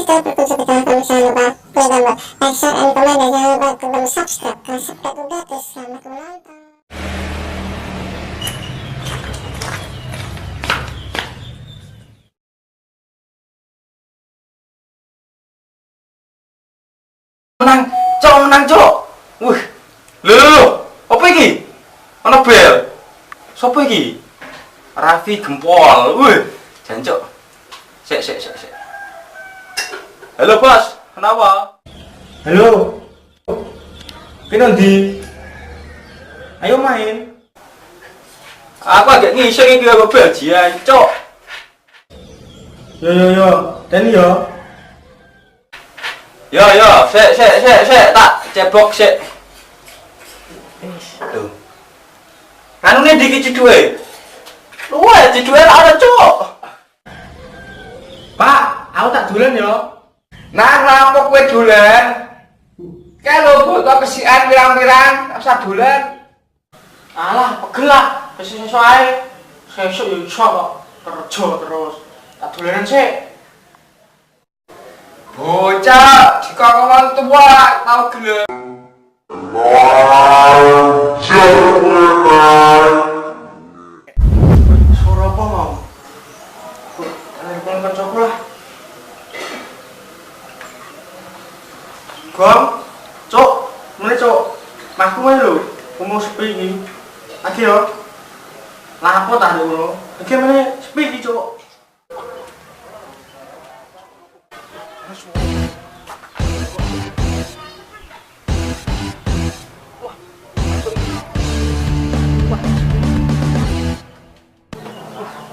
telah berkunjung ke channel kami. Jangan lupa klik tombol like, share, and comment, dan jangan lupa klik tombol subscribe karena subscribe itu gratis. Selamat menonton. Menang, Cok. Wih. Lho, apa iki? Ana bel. Sopo iki? Raffi Gempol. Wih, jancuk. Sik. Halo, Bos. Kenapa? Halo. Kena ndi? Ayo main. Aku agak ngising iki karo Belgia, Cok. Yo. Dan yo. Yo, sik, tak cebok sik. Lho. Anune di iki duwe. Luwe di duwe ora, Cok. Pak, aku tak dolan yo. Nah, ngapa kowe dolan? Kae lho botol kesian pirang-pirang, tak usah dolan. Alah, pegel lah. Sesuk ae. Sesuk yo iso kok. Kerja terus. Tak dolanan sik. Bocah, jika kawan tua tau gelem. Suara apa mau? Telepon kancaku lah. Gong, Cok, mana Cok? Aku main lho, ngomong sepi ini. Lagi yo. Lah apa tak ada ngono? Lagi mana sepi iki, Cok?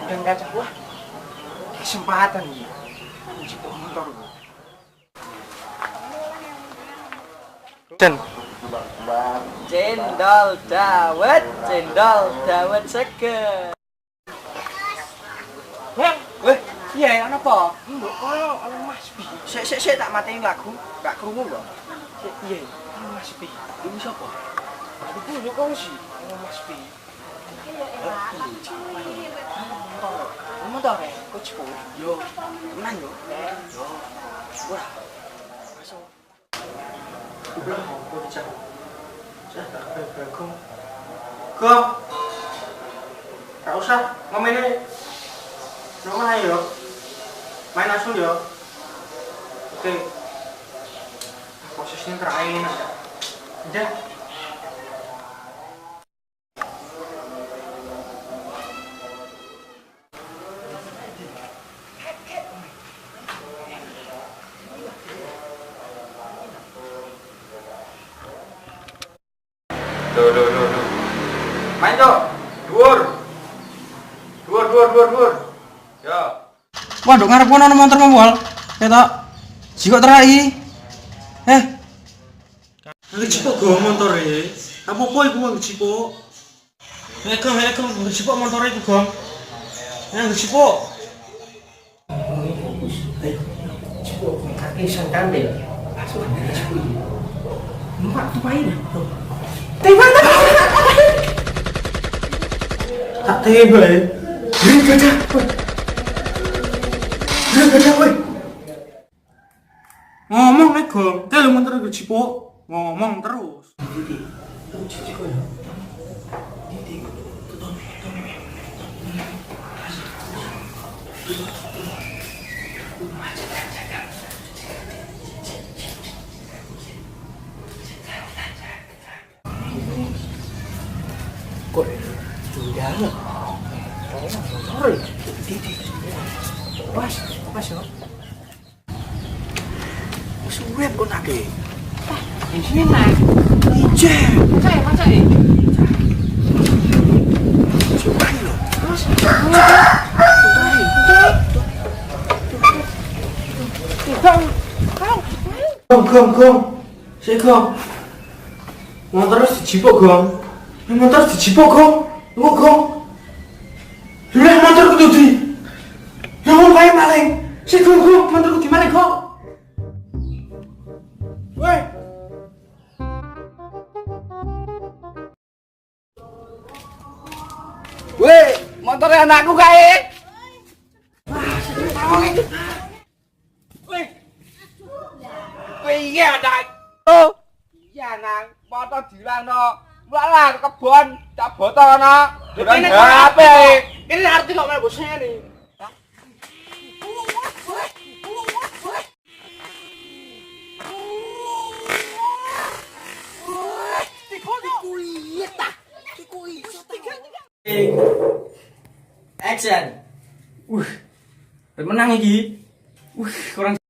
Yang kaca wah. Kesempatan iki. Kunci motor. Den. Cendol dawet seger. Weh, iya ana apa? Mbok koyo ana Mas Pi. Sik tak mateni lagu, gak krungu lho. Sik piye? Ana Mas Pi. Iku sapa? Iku yo kongsi. Ana Mas Pi. Kamu tau rek, kok cipu. Yo, Menang yo. yo. Wah. Masuk. Udah, aku dicak. Saya tak bergabung. Gong. Gak usah, ngomennya. Rumah ayo. Main langsung yo. Oke. Posisinya terakhir aja. Udah. Duh. Main, Cok. Dhuwur. Ya. Waduh, ngarep kono motor mawal. Ketok. Jiko terai. Ngecipok go motore. Apa-apa iku ngecipok. Hekong ngecipok motore iku, Gong. Ngecipok. Cipok kaki sangkande. Masuk ke cipok. Mak tupain. Tak tebe. Gajah. Weh. Ngomong nek, Gong. Telu motor ngecipok. Ngomong terus. Kok jangan. Sorry. Pas yo. Suwep kok nake. Ini mah. Ije. Masa iki? Suwep lho. Terus Gong. Sik, Gong. Motor wis dijipok, Gong. Motor dijipok, Gong. Engko, Gong. Lah motor kudu di. Ya wong kae maling. Sik, Gong, motorku di maling, Gong. Woi. Weh, motor anakku kae. Woi. lanang, motor dilangno. Mulai kebon, tak botono. Dolan HP. Ini arti kok malah bosnya nih. Action. Menang iki. Kurang